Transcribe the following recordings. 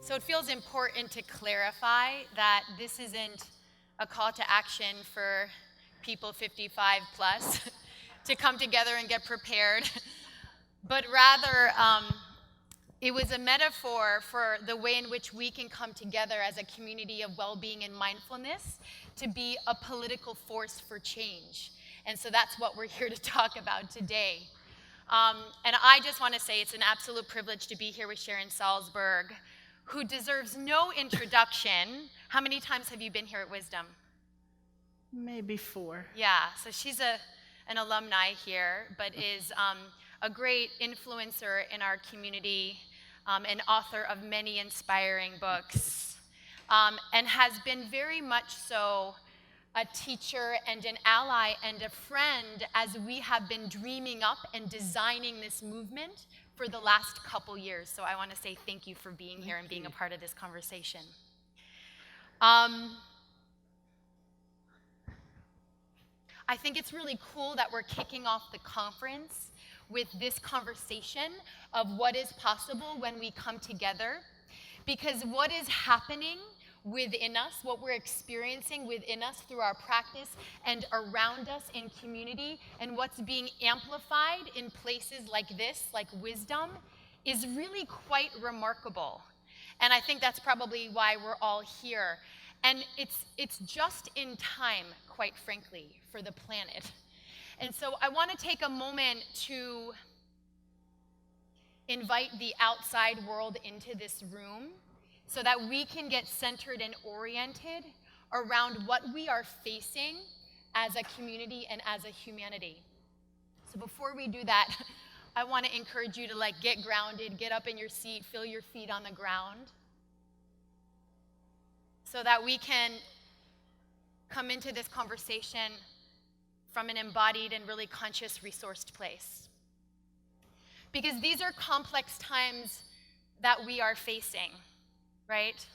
So it feels important to clarify that this isn't a call to action for people 55 plus to come together and get prepared, but rather it was a metaphor for the way in which we can come together as a community of well-being and mindfulness to be a political force for change. And so that's what we're here to talk about today. And I just want to say it's an absolute privilege to be here with Sharon Salzberg, who deserves no introduction. How many times have you been here at Wisdom? Maybe 4. Yeah, so she's an alumni here, but is a great influencer in our community, and author of many inspiring books, and has been very much so a teacher and an ally and a friend as we have been dreaming up and designing this movement for the last couple years. So I want to say thank you for being here and being a part of this conversation. I think it's really cool that we're kicking off the conference with this conversation of what is possible when we come together, because what is happening within us, what we're experiencing within us through our practice and around us in community, and what's being amplified in places like this, like Wisdom, is really quite remarkable. And I think that's probably why we're all here. And it's just in time, quite frankly, for the planet. And so I want to take a moment to invite the outside world into this room so that we can get centered and oriented around what we are facing as a community and as a humanity. So before we do that, I want to encourage you to get grounded, get up in your seat, feel your feet on the ground, so that we can come into this conversation from an embodied and really conscious, resourced place. Because these are complex times that we are facing, right?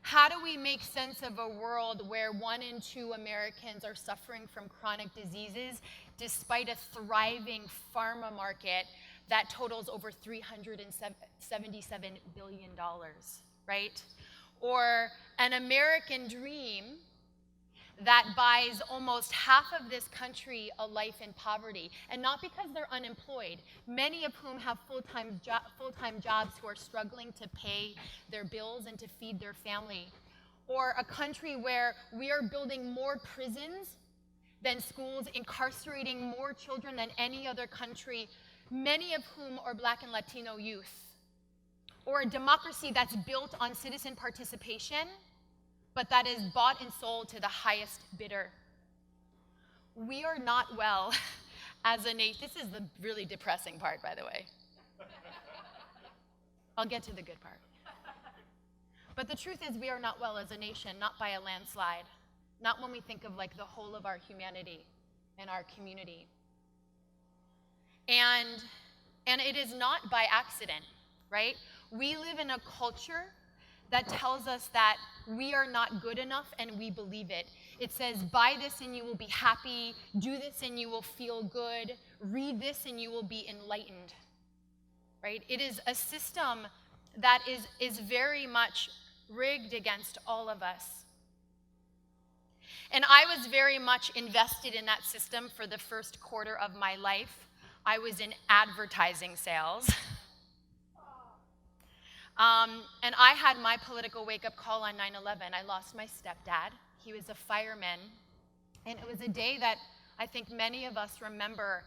How do we make sense of a world where 1 in 2 Americans are suffering from chronic diseases despite a thriving pharma market that totals over $377 billion, right? Or an American dream that buys almost half of this country a life in poverty, and not because they're unemployed, many of whom have full-time jobs who are struggling to pay their bills and to feed their family. Or a country where we are building more prisons than schools, incarcerating more children than any other country, many of whom are Black and Latino youth. Or a democracy that's built on citizen participation, but that is bought and sold to the highest bidder. We are not well as a nation. This is the really depressing part, by the way. I'll get to the good part. But the truth is we are not well as a nation, not by a landslide, not when we think of the whole of our humanity and our community. And it is not by accident, right? We live in a culture that tells us that we are not good enough, and we believe it. It says, buy this and you will be happy, do this and you will feel good, read this and you will be enlightened, right? It is a system that is very much rigged against all of us. And I was very much invested in that system for the first quarter of my life. I was in advertising sales. And I had my political wake-up call on 9/11. I lost my stepdad. He was a fireman. And it was a day that I think many of us remember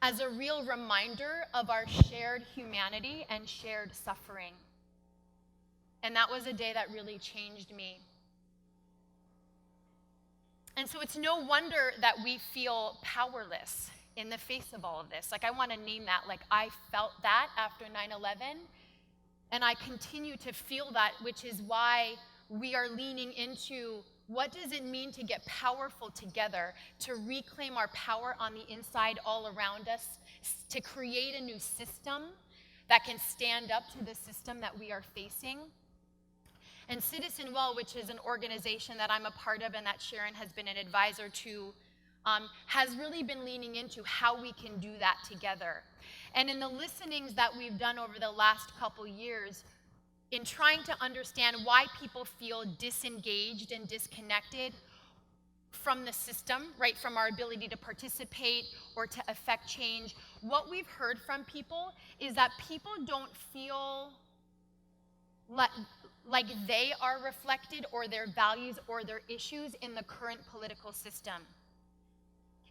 as a real reminder of our shared humanity and shared suffering. And that was a day that really changed me. And so it's no wonder that we feel powerless in the face of all of this. I want to name that. I felt that after 9/11. And I continue to feel that, which is why we are leaning into what does it mean to get powerful together, to reclaim our power on the inside all around us, to create a new system that can stand up to the system that we are facing. And Citizen Well, which is an organization that I'm a part of and that Sharon has been an advisor to, has really been leaning into how we can do that together. And in the listenings that we've done over the last couple years, in trying to understand why people feel disengaged and disconnected from the system, right, from our ability to participate or to affect change, what we've heard from people is that people don't feel like they are reflected or their values or their issues in the current political system.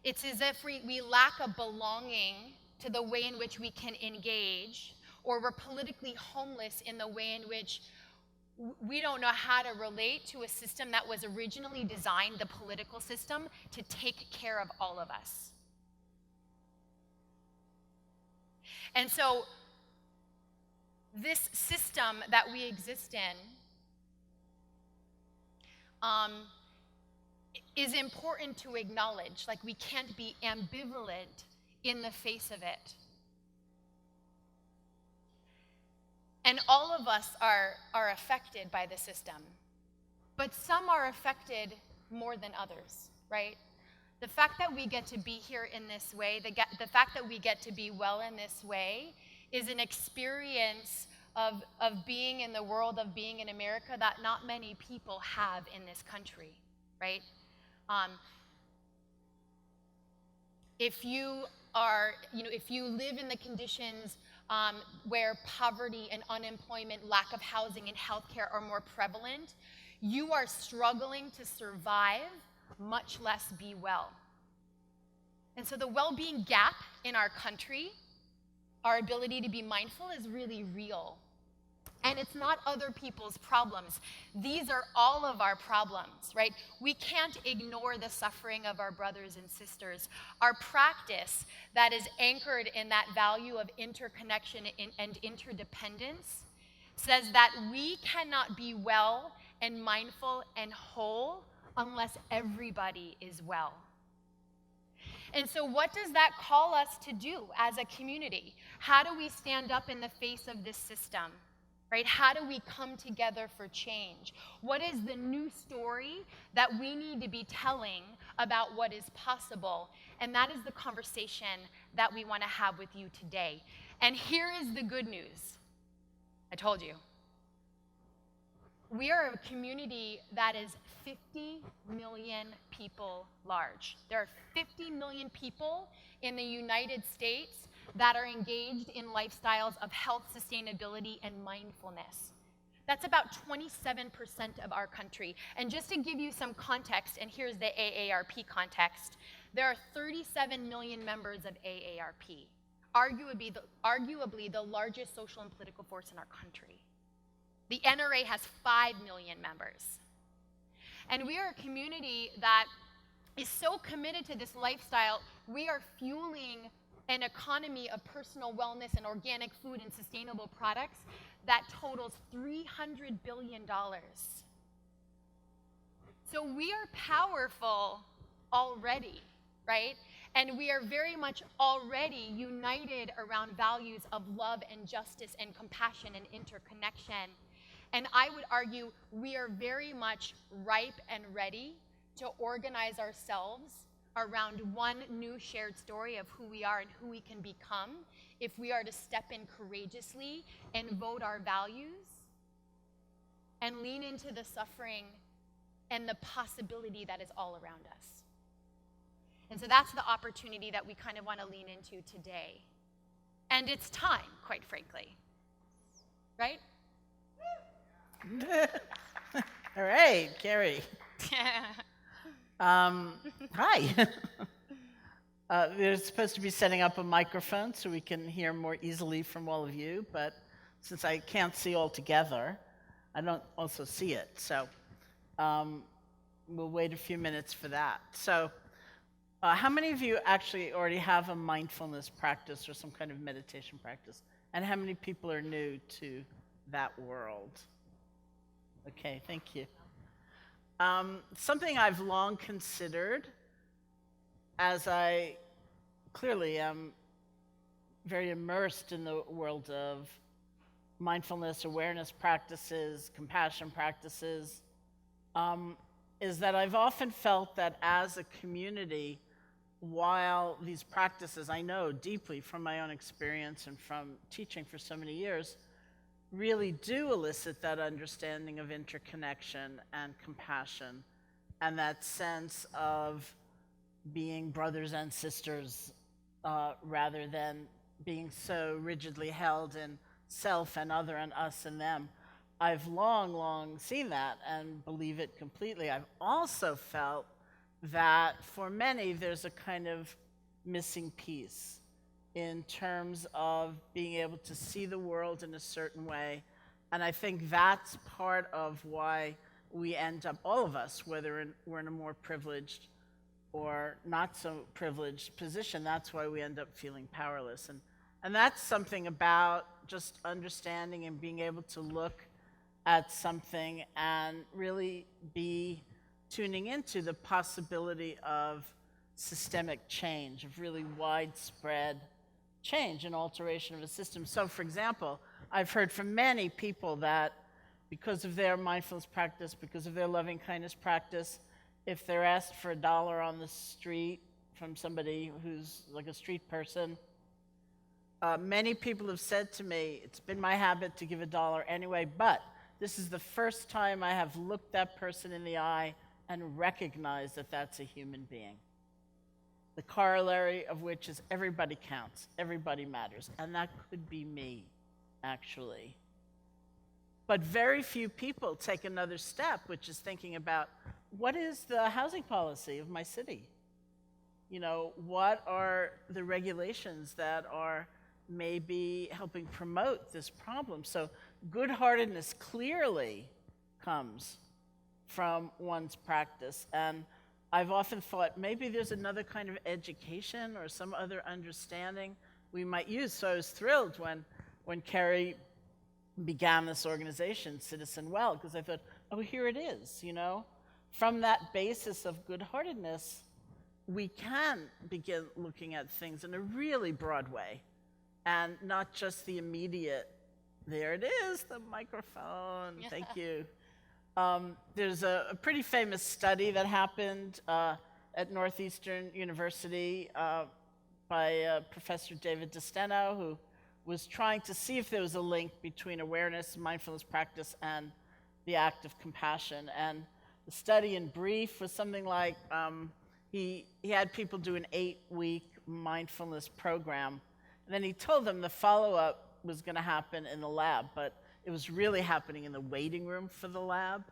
It's as if we lack a belonging to the way in which we can engage, or we're politically homeless in the way in which we don't know how to relate to a system that was originally designed, the political system, to take care of all of us. And so this system that we exist in is important to acknowledge. Like, we can't be ambivalent in the face of it. And all of us are affected by the system. But some are affected more than others, right? The fact that we get to be here in this way, the fact that we get to be well in this way, is an experience of being in the world, of being in America, that not many people have in this country, right? If you live in the conditions where poverty and unemployment, lack of housing and healthcare are more prevalent, you are struggling to survive, much less be well. And so the well-being gap in our country, our ability to be mindful, is really real. And it's not other people's problems. These are all of our problems, right? We can't ignore the suffering of our brothers and sisters. Our practice that is anchored in that value of interconnection and interdependence says that we cannot be well and mindful and whole unless everybody is well. And so what does that call us to do as a community? How do we stand up in the face of this system? Right? How do we come together for change? What is the new story that we need to be telling about what is possible? And that is the conversation that we want to have with you today. And here is the good news. I told you. We are a community that is 50 million people large. There are 50 million people in the United States that are engaged in lifestyles of health, sustainability, and mindfulness. That's about 27% of our country. And just to give you some context, and here's the AARP context, there are 37 million members of AARP, arguably the largest social and political force in our country. The NRA has 5 million members. And we are a community that is so committed to this lifestyle, we are fueling an economy of personal wellness and organic food and sustainable products that totals $300 billion. So we are powerful already, right? And we are very much already united around values of love and justice and compassion and interconnection. And I would argue we are very much ripe and ready to organize ourselves around one new shared story of who we are and who we can become if we are to step in courageously and vote our values and lean into the suffering and the possibility that is all around us. And so that's the opportunity that we kind of want to lean into today. And it's time, quite frankly. Right? All right, Kerri. Hi. We're supposed to be setting up a microphone so we can hear more easily from all of you, but since I can't see all together, I don't also see it. So we'll wait a few minutes for that. So how many of you actually already have a mindfulness practice or some kind of meditation practice? And how many people are new to that world? Okay, thank you. Something I've long considered, as I clearly am very immersed in the world of mindfulness, awareness practices, compassion practices, is that I've often felt that as a community, while these practices, I know deeply from my own experience and from teaching for so many years, really do elicit that understanding of interconnection and compassion and that sense of being brothers and sisters rather than being so rigidly held in self and other and us and them. I've long seen that and believe it completely. I've also felt that for many there's a kind of missing piece in terms of being able to see the world in a certain way. And I think that's part of why we end up, all of us, whether we're in a more privileged or not so privileged position, that's why we end up feeling powerless. And that's something about just understanding and being able to look at something and really be tuning into the possibility of systemic change, of really widespread change and alteration of a system. So, for example, I've heard from many people that because of their mindfulness practice, because of their loving kindness practice, if they're asked for $1 on the street from somebody who's like a street person, many people have said to me, it's been my habit to give $1 anyway, but this is the first time I have looked that person in the eye and recognized that that's a human being. The corollary of which is everybody counts, everybody matters, and that could be me, actually. But very few people take another step, which is thinking about, what is the housing policy of my city? You know, what are the regulations that are maybe helping promote this problem? So good-heartedness clearly comes from one's practice. And I've often thought maybe there's another kind of education or some other understanding we might use. So I was thrilled when Kerri began this organization, Citizen Well, because I thought, oh, here it is, you know? From that basis of good-heartedness, we can begin looking at things in a really broad way and not just the immediate, there it is, the microphone, thank you. There's a pretty famous study that happened at Northeastern University by Professor David DeSteno, who was trying to see if there was a link between awareness, mindfulness practice, and the act of compassion. And the study in brief was something like he had people do an 8-week mindfulness program, and then he told them the follow-up was going to happen in the lab, but it was really happening in the waiting room for the lab.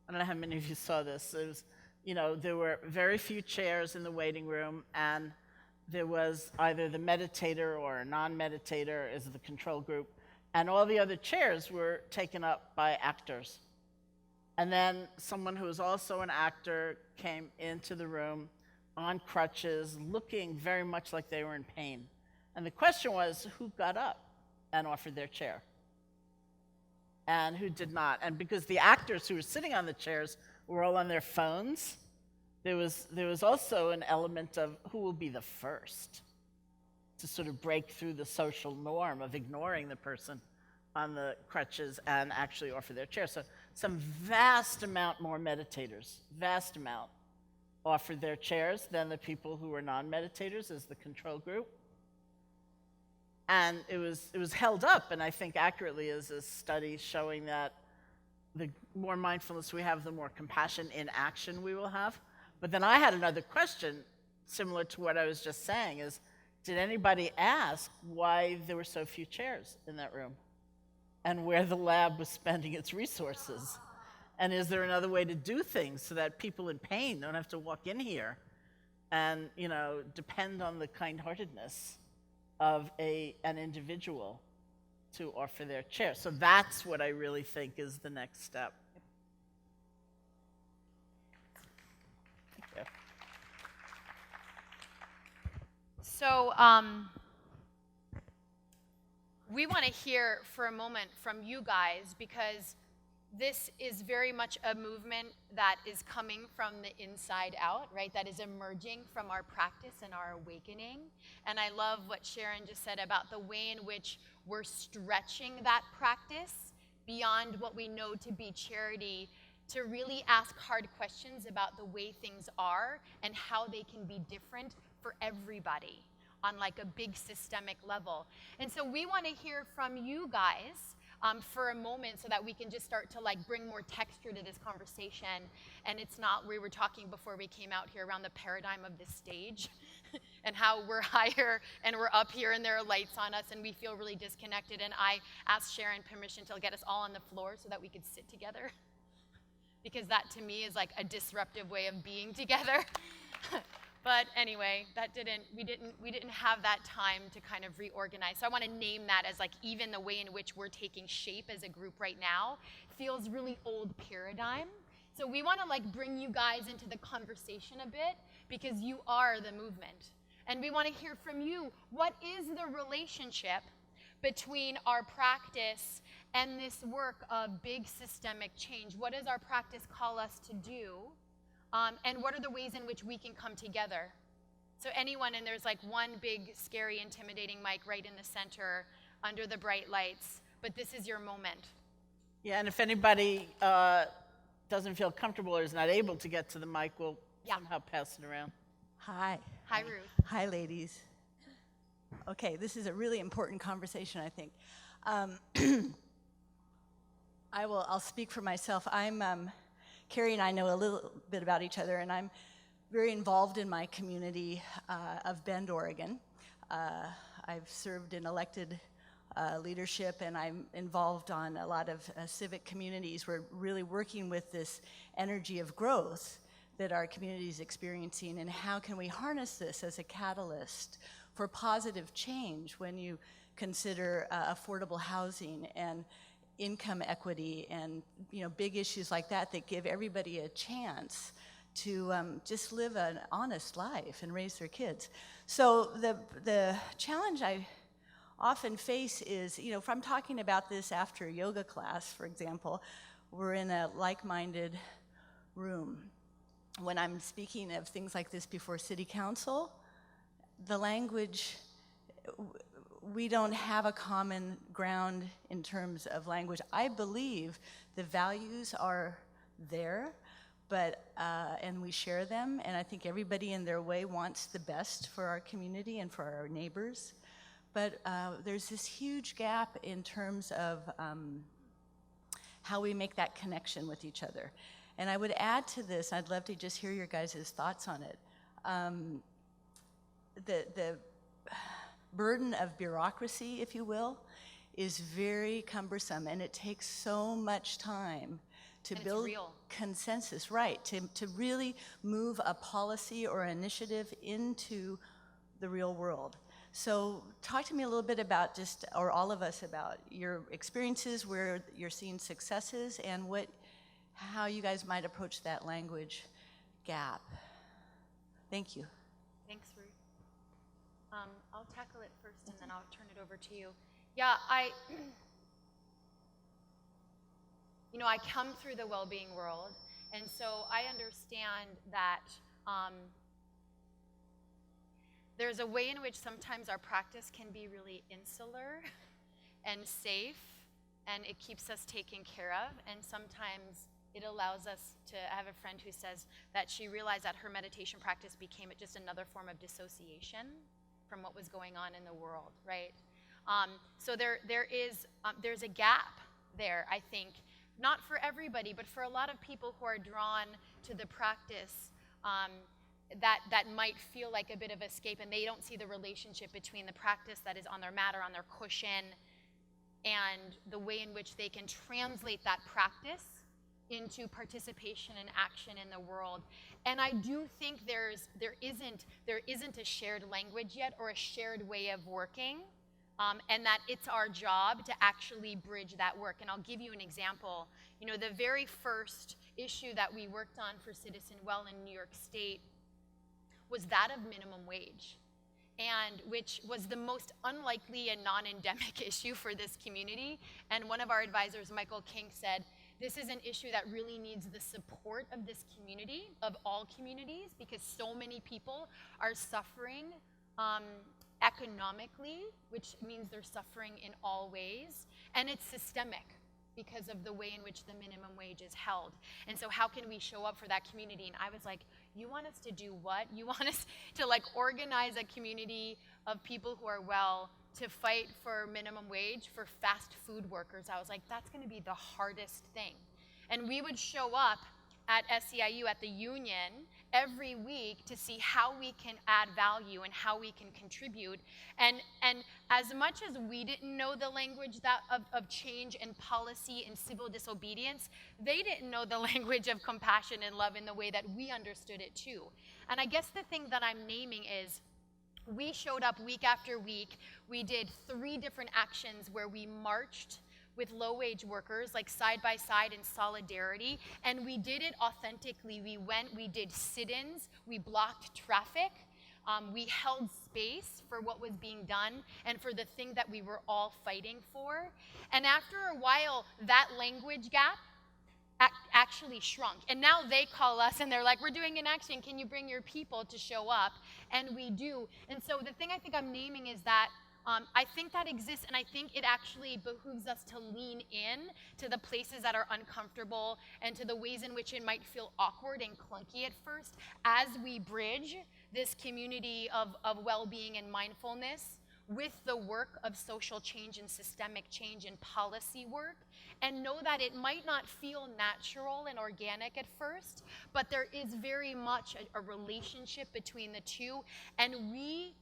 I don't know how many of you saw this. It was, you know, there were very few chairs in the waiting room, and there was either the meditator or a non-meditator as the control group, and all the other chairs were taken up by actors. And then someone who was also an actor came into the room on crutches, looking very much like they were in pain. And the question was, who got up and offered their chair? And who did not? And because the actors who were sitting on the chairs were all on their phones, there was also an element of who will be the first to sort of break through the social norm of ignoring the person on the crutches and actually offer their chair. So some vast amount more meditators, vast amount, offered their chairs than the people who were non-meditators as the control group. And it was held up, and I think accurately, as a study showing that the more mindfulness we have, the more compassion in action we will have. But then I had another question, similar to what I was just saying, is did anybody ask why there were so few chairs in that room? And where the lab was spending its resources? And is there another way to do things so that people in pain don't have to walk in here and, you know, depend on the kind-heartedness of an individual to offer their chair? So that's what I really think is the next step. Thank you. So we want to hear for a moment from you guys, because this is very much a movement that is coming from the inside out, right? That is emerging from our practice and our awakening. And I love what Sharon just said about the way in which we're stretching that practice beyond what we know to be charity, to really ask hard questions about the way things are and how they can be different for everybody on like a big systemic level. And so we want to hear from you guys for a moment so that we can just start to like bring more texture to this conversation. And it's not, we were talking before we came out here around the paradigm of this stage and how we're higher and we're up here and there are lights on us and we feel really disconnected. And I asked Sharon permission to get us all on the floor so that we could sit together. Because that to me is like a disruptive way of being together. But anyway, we didn't have that time to kind of reorganize. So I want to name that as like even the way in which we're taking shape as a group right now feels really old paradigm. So we want to like bring you guys into the conversation a bit because you are the movement. And we want to hear from you. What is the relationship between our practice and this work of big systemic change? What does our practice call us to do? And what are the ways in which we can come together? So anyone, and there's like one big, scary, intimidating mic right in the center under the bright lights, but this is your moment. Yeah, and if anybody doesn't feel comfortable or is not able to get to the mic, we'll somehow pass it around. Hi. Hi, Ruth. Hi, ladies. Okay, this is a really important conversation, I think. I'll speak for myself. Kerri and I know a little bit about each other, and I'm very involved in my community of Bend, Oregon. I've served in elected leadership, and I'm involved on a lot of civic communities. We're really working with this energy of growth that our community is experiencing, and how can we harness this as a catalyst for positive change when you consider affordable housing and income equity and big issues like that give everybody a chance to just live an honest life and raise their kids. So the challenge I often face is, if I'm talking about this after a yoga class, for example, we're in a like-minded room. When I'm speaking of things like this before city council, the language, we don't have a common ground in terms of language. I believe the values are there, but and we share them, and I think everybody in their way wants the best for our community and for our neighbors. But there's this huge gap in terms of how we make that connection with each other. And I would add to this, I'd love to just hear your guys' thoughts on it. The burden of bureaucracy, if you will, is very cumbersome, and it takes so much time to build consensus, right, to really move a policy or initiative into the real world. So talk to me a little bit about or all of us, about your experiences, where you're seeing successes, and how you guys might approach that language gap. Thank you. Thanks, Ruth. I'll tackle it first and then I'll turn it over to you. Yeah, I come through the well-being world, and so I understand that there's a way in which sometimes our practice can be really insular and safe, and it keeps us taken care of, and sometimes it allows us to have a friend who says that she realized that her meditation practice became just another form of dissociation from what was going on in the world, right? So there's a gap there, I think, not for everybody, but for a lot of people who are drawn to the practice that might feel like a bit of escape, and they don't see the relationship between the practice that is on their mat or on their cushion and the way in which they can translate that practice into participation and action in the world. And I do think there isn't a shared language yet, or a shared way of working, and that it's our job to actually bridge that work. And I'll give you an example. The very first issue that we worked on for Citizen Well in New York State was that of minimum wage, and which was the most unlikely and non-endemic issue for this community. And one of our advisors, Michael King, said, this is an issue that really needs the support of this community, of all communities, because so many people are suffering economically, which means they're suffering in all ways, and it's systemic because of the way in which the minimum wage is held. And so how can we show up for that community? And I was like, you want us to do what? You want us to like organize a community of people who are well to fight for minimum wage for fast food workers? I was like, that's gonna be the hardest thing. And we would show up at SEIU, at the union, every week to see how we can add value and how we can contribute. And as much as we didn't know the language of change and policy and civil disobedience, they didn't know the language of compassion and love in the way that we understood it too. And I guess the thing that I'm naming is, we showed up week after week. We did 3 different actions where we marched with low-wage workers, like side by side in solidarity, and we did it authentically. We did sit-ins, we blocked traffic, we held space for what was being done and for the thing that we were all fighting for. And after a while, that language gap actually shrunk. And now they call us and they're like, we're doing an action, can you bring your people to show up? And we do. And so the thing I think I'm naming is that I think that exists, and I think it actually behooves us to lean in to the places that are uncomfortable and to the ways in which it might feel awkward and clunky at first as we bridge this community of well-being and mindfulness with the work of social change and systemic change and policy work, and know that it might not feel natural and organic at first, but there is very much a relationship between the two, and we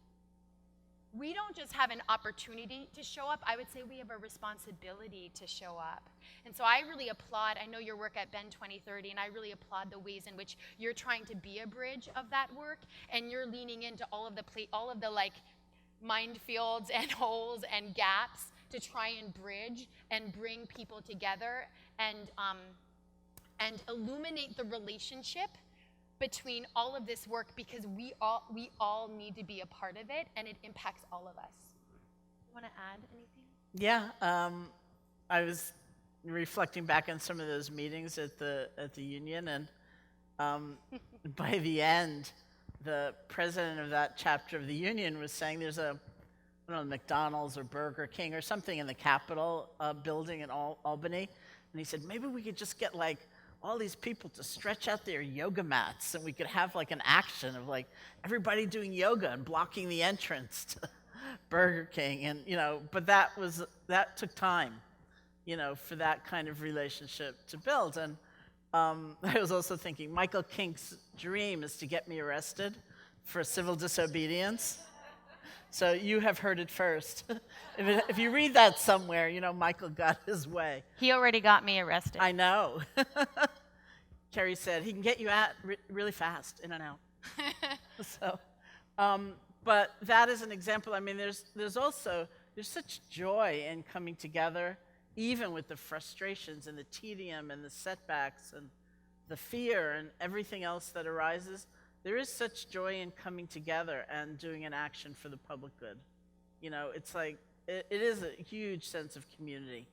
don't just have an opportunity to show up, I would say we have a responsibility to show up. And so I really applaud, I know your work at Bend 2030, and I really applaud the ways in which you're trying to be a bridge of that work, and you're leaning into all of the like minefields and holes and gaps to try and bridge and bring people together and illuminate the relationship between all of this work, because we all need to be a part of it, and it impacts all of us. You want to add anything? Yeah, I was reflecting back on some of those meetings at the union, and by the end, the president of that chapter of the union was saying there's I don't know, McDonald's or Burger King or something in the Capitol building in Albany, and he said maybe we could just get like all these people to stretch out their yoga mats, and we could have like an action of like everybody doing yoga and blocking the entrance to Burger King, and but that took time, for that kind of relationship to build. And I was also thinking Michael Kink's dream is to get me arrested for civil disobedience. So you have heard it first. If you read that somewhere, Michael got his way. He already got me arrested. I know. Kerri said he can get you out really fast, in and out. So, but that is an example. I mean, there's such joy in coming together, even with the frustrations and the tedium and the setbacks and the fear and everything else that arises. There is such joy in coming together and doing an action for the public good. It's like, it is a huge sense of community.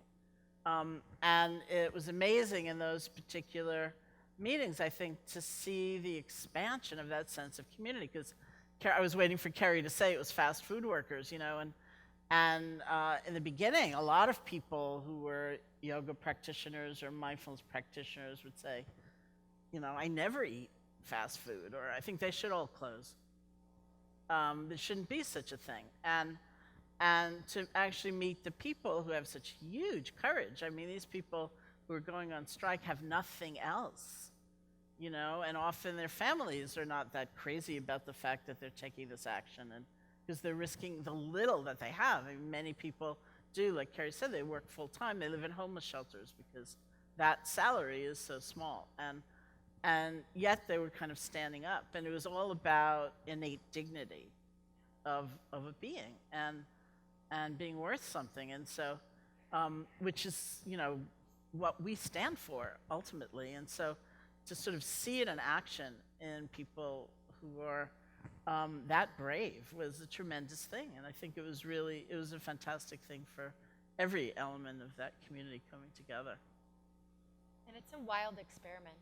And it was amazing in those particular meetings, I think, to see the expansion of that sense of community. Because I was waiting for Kerri to say it was fast food workers, and in the beginning, a lot of people who were yoga practitioners or mindfulness practitioners would say, I never eat fast food, or I think they should all close. There shouldn't be such a thing. And to actually meet the people who have such huge courage. I mean, these people who are going on strike have nothing else, and often their families are not that crazy about the fact that they're taking this action, and because they're risking the little that they have. I mean, many people do, like Kerri said, they work full time, they live in homeless shelters because that salary is so small. And yet they were kind of standing up, and it was all about innate dignity of a being and being worth something. And so, which is, what we stand for ultimately. And so to sort of see it in action in people who are that brave was a tremendous thing. And I think it was a fantastic thing for every element of that community coming together. And it's a wild experiment.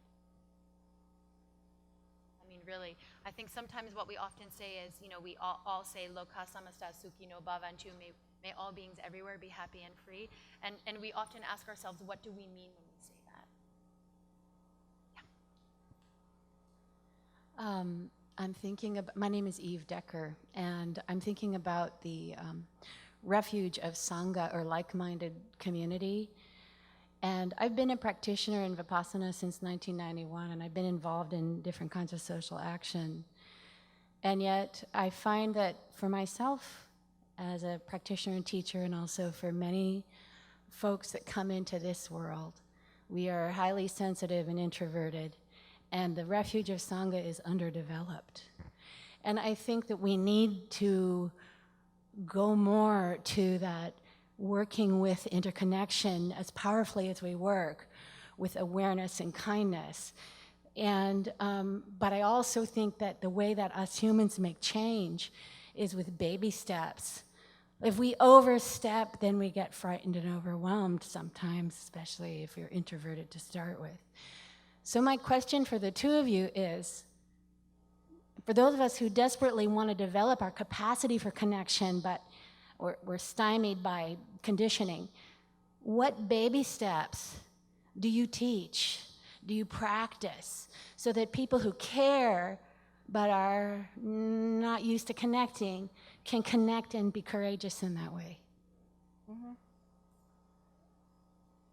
I mean, really, I think sometimes what we often say is, we all say, Loka samasta sukhi no bhavantu, may all beings everywhere be happy and free. And we often ask ourselves, what do we mean when we say that? I'm thinking about, my name is Eve Decker, and I'm thinking about the refuge of Sangha, or like-minded community. And I've been a practitioner in Vipassana since 1991, and I've been involved in different kinds of social action. And yet, I find that for myself, as a practitioner and teacher, and also for many folks that come into this world, we are highly sensitive and introverted, and the refuge of Sangha is underdeveloped. And I think that we need to go more to that working with interconnection as powerfully as we work with awareness and kindness. And, but I also think that the way that us humans make change is with baby steps. If we overstep, then we get frightened and overwhelmed sometimes, especially if you're introverted to start with. So my question for the two of you is, for those of us who desperately want to develop our capacity for connection, but we're stymied by conditioning, what baby steps do you teach, do you practice, so that people who care but are not used to connecting can connect and be courageous in that way? Mm-hmm.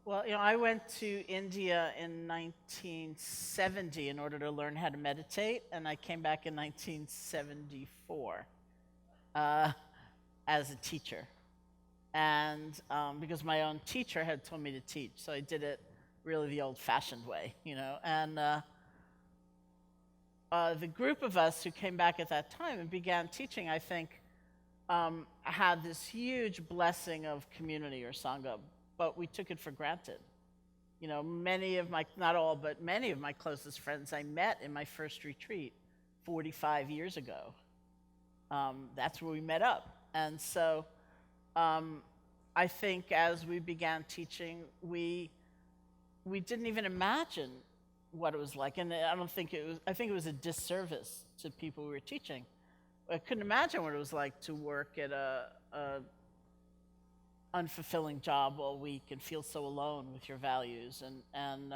Well, I went to India in 1970 in order to learn how to meditate, and I came back in 1974 as a teacher. And because my own teacher had told me to teach, so I did it really the old-fashioned way, And the group of us who came back at that time and began teaching, I think, had this huge blessing of community or Sangha, but we took it for granted. Many of my, not all, but many of my closest friends I met in my first retreat 45 years ago. That's where we met up. And so I think as we began teaching, we didn't even imagine what it was like. And I think it was a disservice to people we were teaching. I couldn't imagine what it was like to work at a unfulfilling job all week and feel so alone with your values, and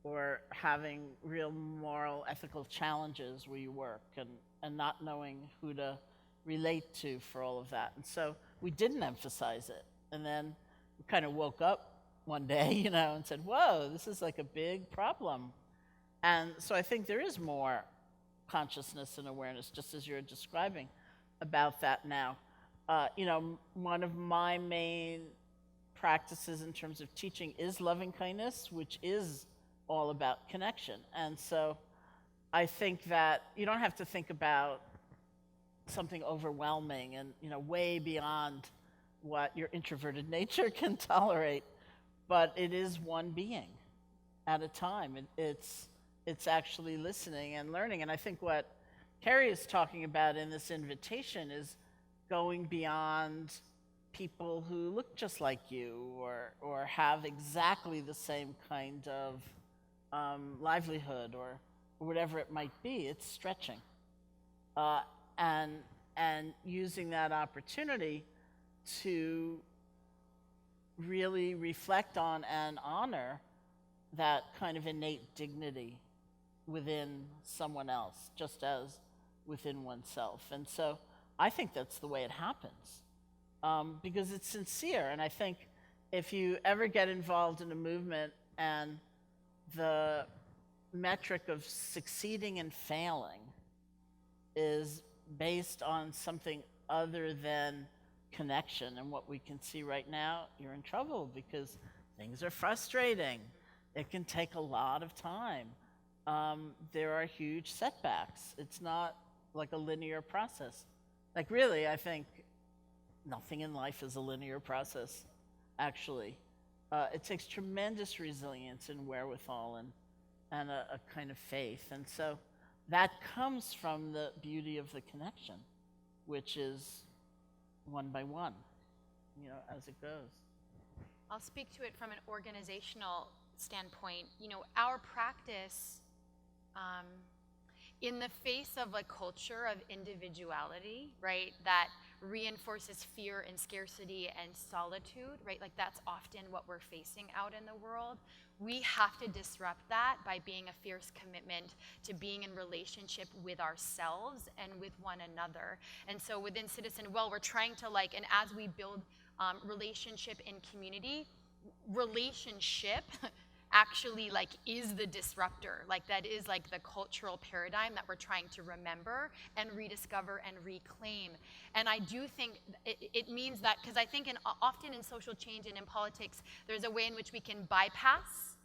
or having real moral, ethical challenges where you work, and not knowing who to relate to for all of that. And so we didn't emphasize it. And then we kind of woke up one day, and said, whoa, this is like a big problem. And so I think there is more consciousness and awareness, just as you're describing, about that now. One of my main practices in terms of teaching is loving kindness, which is all about connection. And so I think that you don't have to think about something overwhelming and, way beyond what your introverted nature can tolerate, but it is one being at a time. It's actually listening and learning. And I think what Kerri is talking about in this invitation is going beyond people who look just like you or have exactly the same kind of livelihood or whatever it might be. It's stretching. And using that opportunity to really reflect on and honor that kind of innate dignity within someone else, just as within oneself. And so I think that's the way it happens, because it's sincere. And I think if you ever get involved in a movement and the metric of succeeding and failing is based on something other than connection and what we can see right now, you're in trouble, because things are frustrating. It can take a lot of time. There are huge setbacks. It's not like a linear process. Like, really, I think nothing in life is a linear process, actually. It takes tremendous resilience and wherewithal and a kind of faith. And so that comes from the beauty of the connection, which is one by one, as it goes. I'll speak to it from an organizational standpoint, our practice, in the face of a culture of individuality, right, that reinforces fear and scarcity and solitude, right, like that's often what we're facing out in the world. We have to disrupt that by being a fierce commitment to being in relationship with ourselves and with one another. And so within Citizen Well, we're trying to and as we build relationship and community, relationship actually is the disruptor. That is the cultural paradigm that we're trying to remember and rediscover and reclaim. And I do think it means that, because I think often in social change and in politics, there's a way in which we can bypass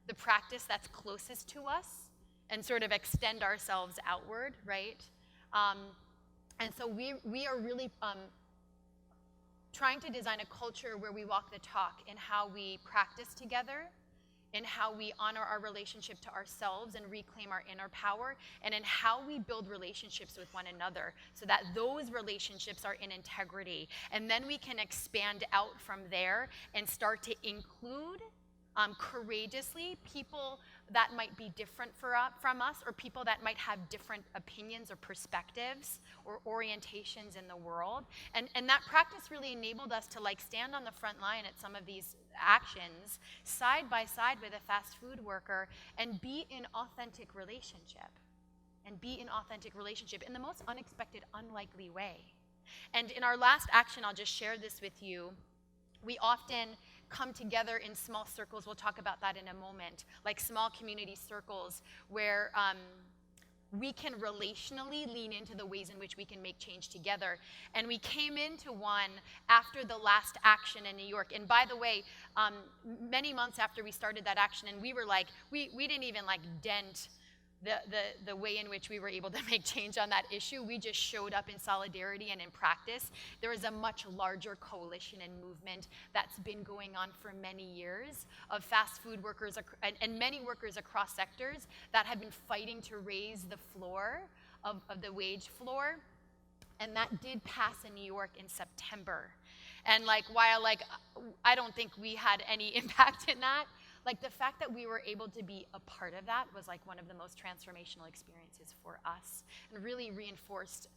the practice that's closest to us and sort of extend ourselves outward, right? And so we are really trying to design a culture where we walk the talk in how we practice together, in how we honor our relationship to ourselves and reclaim our inner power, and in how we build relationships with one another so that those relationships are in integrity. And then we can expand out from there and start to include courageously people that might be different from us, or people that might have different opinions or perspectives or orientations in the world. And that practice really enabled us to stand on the front line at some of these actions side by side with a fast food worker and be in authentic relationship. And be in authentic relationship in the most unexpected, unlikely way. And in our last action, I'll just share this with you, we often come together in small circles. We'll talk about that in a moment, small community circles where we can relationally lean into the ways in which we can make change together. And we came into one after the last action in New York. And by the way, many months after we started that action, and we were we didn't even dent the way in which we were able to make change on that issue. We just showed up in solidarity and in practice. There is a much larger coalition and movement that's been going on for many years of fast food workers and many workers across sectors that have been fighting to raise the floor of the wage floor. And that did pass in New York in September. And while I don't think we had any impact in that, the fact that we were able to be a part of that was one of the most transformational experiences for us, and really reinforced,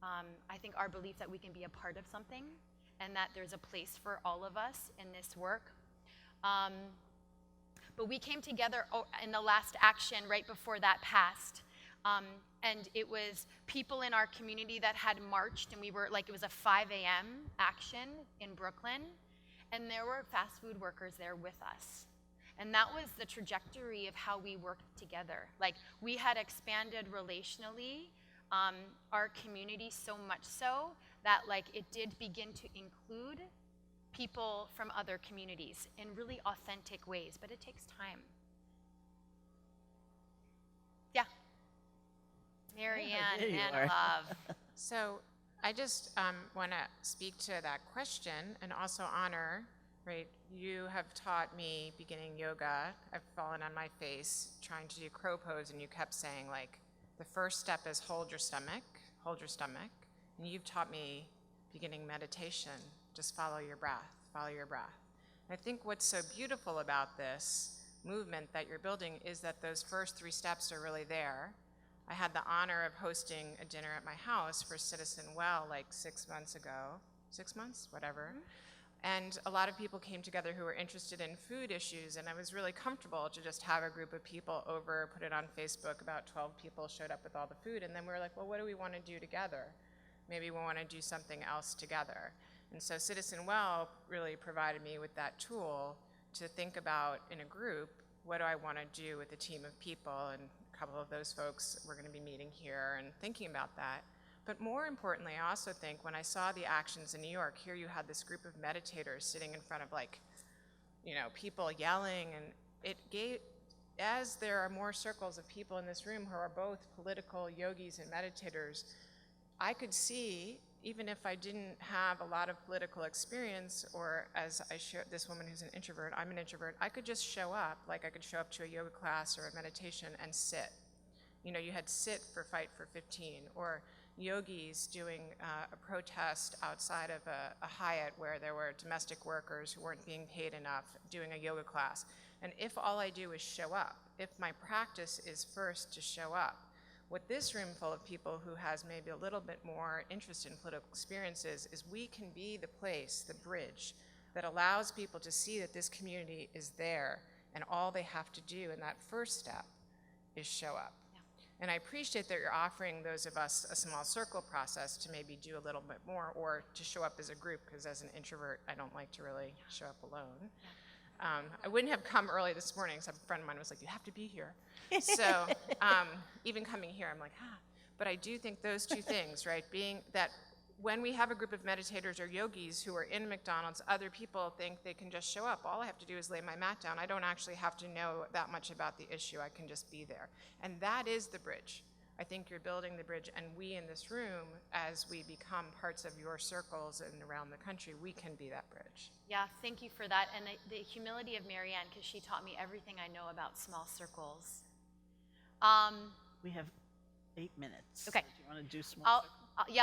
I think, our belief that we can be a part of something and that there's a place for all of us in this work. But we came together in the last action right before that passed. And it was people in our community that had marched, and we were it was a 5 a.m. action in Brooklyn, and there were fast food workers there with us. And that was the trajectory of how we worked together. We had expanded relationally our community so much so that it did begin to include people from other communities in really authentic ways, but it takes time. Yeah. Marianne, there you and are. love. So I just want to speak to that question and also honor, right? You have taught me beginning yoga. I've fallen on my face trying to do crow pose, and you kept saying the first step is hold your stomach. And you've taught me beginning meditation, just follow your breath, follow your breath. And I think what's so beautiful about this movement that you're building is that those first 3 steps are really there. I had the honor of hosting a dinner at my house for Citizen Well 6 months ago. 6 months? Whatever. Mm-hmm. And a lot of people came together who were interested in food issues, and I was really comfortable to just have a group of people over, put it on Facebook. About 12 people showed up with all the food, and then we were well, what do we want to do together? Maybe we want to do something else together. And so Citizen Well really provided me with that tool to think about in a group, what do I want to do with a team of people? And a couple of those folks we're going to be meeting here and thinking about that. But more importantly, I also think when I saw the actions in New York, here you had this group of meditators sitting in front of people yelling, and it gave, as there are more circles of people in this room who are both political yogis and meditators, I could see, even if I didn't have a lot of political experience, or as I showed this woman who's an introvert, I'm an introvert, I could just show up, I could show up to a yoga class or a meditation and sit. You had sit for Fight for 15, or yogis doing a protest outside of a Hyatt where there were domestic workers who weren't being paid enough doing a yoga class. And if all I do is show up, if my practice is first to show up, what this room full of people who has maybe a little bit more interest in political experiences is we can be the place, the bridge, that allows people to see that this community is there, and all they have to do in that first step is show up. Yeah. And I appreciate that you're offering those of us a small circle process to maybe do a little bit more, or to show up as a group, because as an introvert, I don't like to really show up alone. Yeah. I wouldn't have come early this morning, except a friend of mine was like, you have to be here. So even coming here, I'm like, But I do think those two things, right, being that when we have a group of meditators or yogis who are in McDonald's, other people think they can just show up. All I have to do is lay my mat down. I don't actually have to know that much about the issue. I can just be there. And that is the bridge. I think you're building the bridge, and we in this room, as we become parts of your circles and around the country, we can be that bridge. Yeah, thank you for that. And the humility of Marianne, because she taught me everything I know about small circles. We have 8 minutes. Okay. Do you want to do small circles?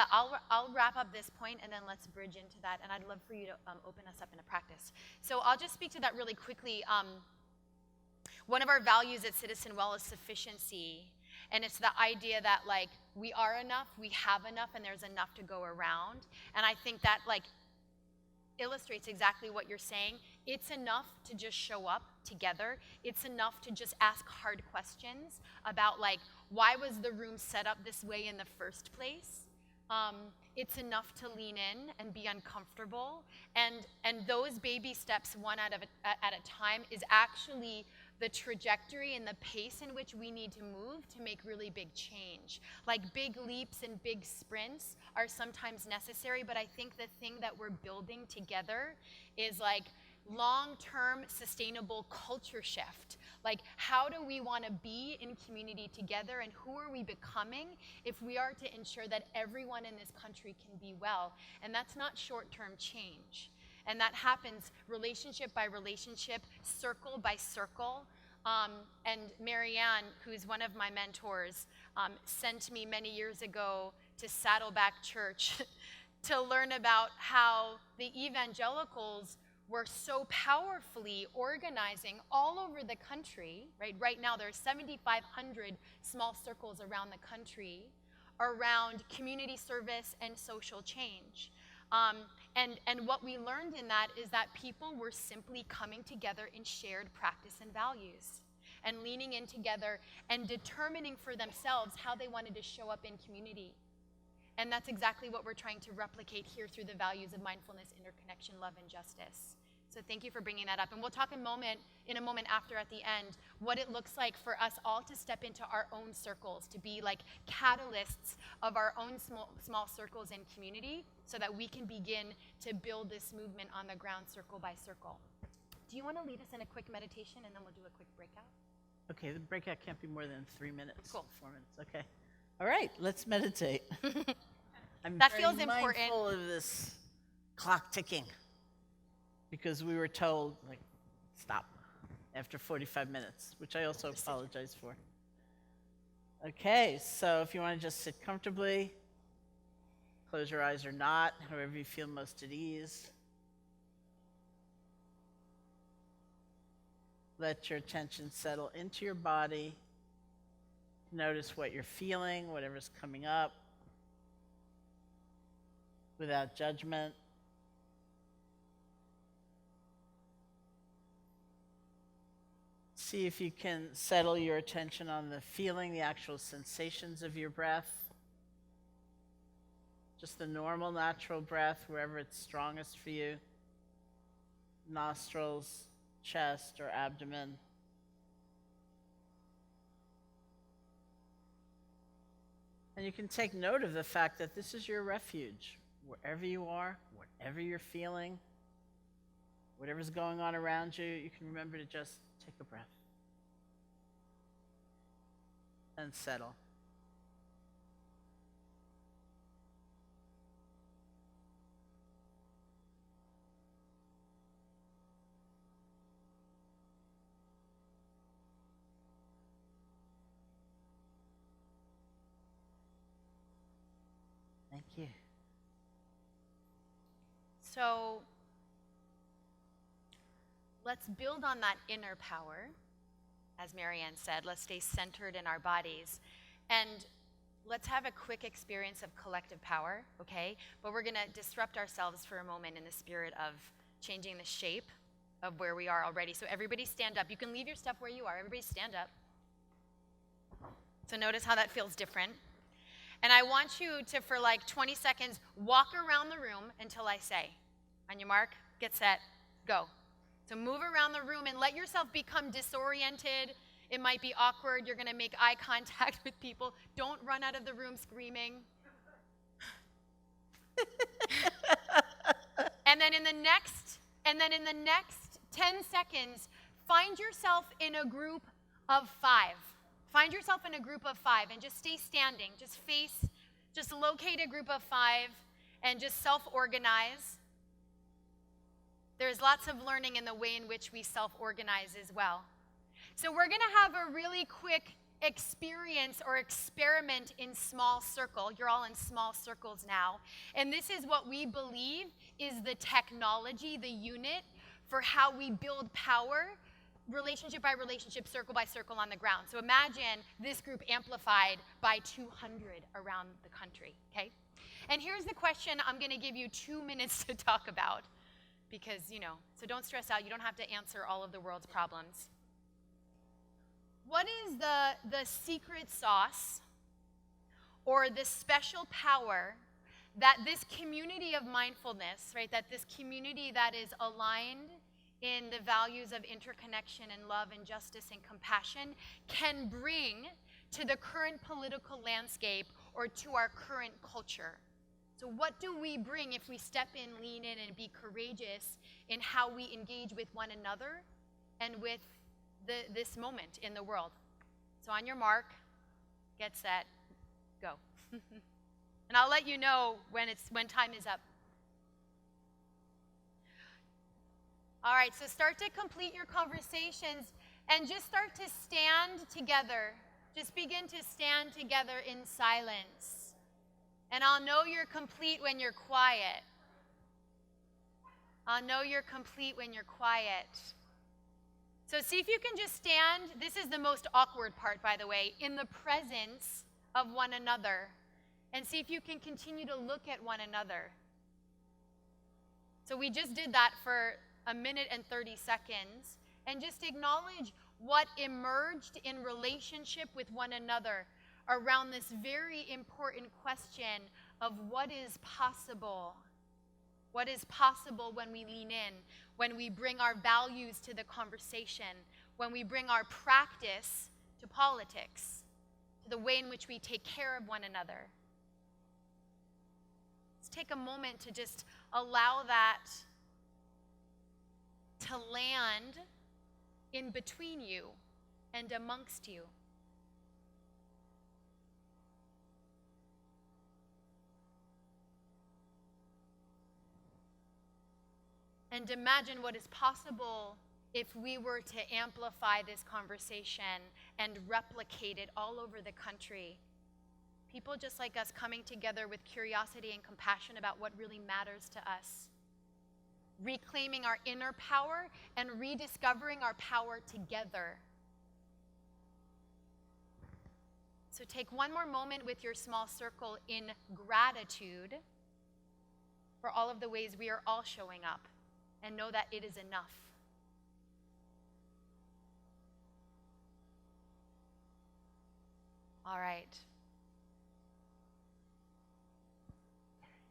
I'll wrap up this point, and then let's bridge into that. And I'd love for you to open us up in a practice. So I'll just speak to that really quickly. One of our values at Citizen Well is sufficiency. And it's the idea that, like, we are enough, we have enough, and there's enough to go around. And I think that, like, illustrates exactly what you're saying. It's enough to just show up together. It's enough to just ask hard questions about, like, why was the room set up this way in the first place? It's enough to lean in and be uncomfortable. And those baby steps, one at a time, is actually the trajectory and the pace in which we need to move to make really big change. Like, big leaps and big sprints are sometimes necessary, but I think the thing that we're building together is, like, long-term sustainable culture shift. Like, how do we want to be in community together, and who are we becoming if we are to ensure that everyone in this country can be well? And that's not short-term change. And that happens relationship by relationship, circle by circle. And Marianne, who's one of my mentors, sent me many years ago to Saddleback Church to learn about how the evangelicals were so powerfully organizing all over the country, right? Right now, there are 7,500 small circles around the country around community service and social change. And what we learned in that is that people were simply coming together in shared practice and values, and leaning in together and determining for themselves how they wanted to show up in community. And that's exactly what we're trying to replicate here through the values of mindfulness, interconnection, love, and justice. So thank you for bringing that up. And we'll talk in a moment after, at the end, what it looks like for us all to step into our own circles, to be like catalysts of our own small circles and community, so that we can begin to build this movement on the ground, circle by circle. Do you want to lead us in a quick meditation, and then we'll do a quick breakout? Okay, the breakout can't be more than 3 minutes. Cool. 4 minutes, okay. All right, let's meditate. I'm That very feels important. mindful of this clock ticking, because we were told, like, stop after 45 minutes, which I also apologize for. Okay, so if you want to just sit comfortably, close your eyes or not, however you feel most at ease. Let your attention settle into your body. Notice what you're feeling, whatever's coming up, without judgment. See if you can settle your attention on the feeling, the actual sensations of your breath. Just the normal, natural breath, wherever it's strongest for you. Nostrils, chest, or abdomen. And you can take note of the fact that this is your refuge. Wherever you are, whatever you're feeling, whatever's going on around you, you can remember to just take a breath and settle. Thank you. So let's build on that inner power. As Marianne said, let's stay centered in our bodies. And let's have a quick experience of collective power, okay? But we're gonna disrupt ourselves for a moment in the spirit of changing the shape of where we are already. So everybody stand up. You can leave your stuff where you are. Everybody stand up. So notice how that feels different. And I want you to, for like 20 seconds, walk around the room until I say. On your mark, get set, go. So move around the room and let yourself become disoriented. It might be awkward. You're going to make eye contact with people. Don't run out of the room screaming. And then in the next 10 seconds, find yourself in a group of 5. Find yourself in a group of 5 and just stay standing. Just locate a group of 5 and just self-organize. There's lots of learning in the way in which we self-organize as well. So we're going to have a really quick experience or experiment in small circle. You're all in small circles now. And this is what we believe is the technology, the unit for how we build power, relationship by relationship, circle by circle on the ground. So imagine this group amplified by 200 around the country, okay? And here's the question I'm going to give you 2 minutes to talk about. Because, so don't stress out. You don't have to answer all of the world's problems. What is the secret sauce or the special power that this community of mindfulness, right, that this community that is aligned in the values of interconnection and love and justice and compassion can bring to the current political landscape or to our current culture? So what do we bring if we step in, lean in, and be courageous in how we engage with one another and with this moment in the world? So on your mark, get set, go. And I'll let you know when time is up. All right, so start to complete your conversations and just start to stand together. Just begin to stand together in silence. And I'll know you're complete when you're quiet. I'll know you're complete when you're quiet. So see if you can just stand. This is the most awkward part, by the way, in the presence of one another. And see if you can continue to look at one another. So we just did that for 1 minute and 30 seconds. And just acknowledge what emerged in relationship with one another around this very important question of what is possible. What is possible when we lean in, when we bring our values to the conversation, when we bring our practice to politics, to the way in which we take care of one another. Let's take a moment to just allow that to land in between you and amongst you. And imagine what is possible if we were to amplify this conversation and replicate it all over the country. People just like us coming together with curiosity and compassion about what really matters to us. Reclaiming our inner power and rediscovering our power together. So take one more moment with your small circle in gratitude for all of the ways we are all showing up. And know that it is enough. All right.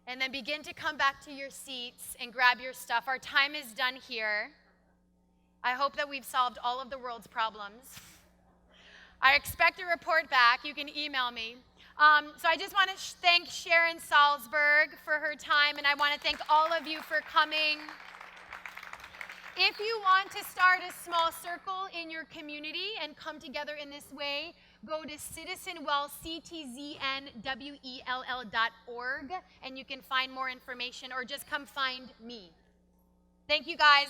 And then begin to come back to your seats and grab your stuff. Our time is done here. I hope that we've solved all of the world's problems. I expect a report back. You can email me. So I just want to thank Sharon Salzberg for her time, and I want to thank all of you for coming. If you want to start a small circle in your community and come together in this way, go to citizenwell.org and you can find more information, or just come find me. Thank you, guys.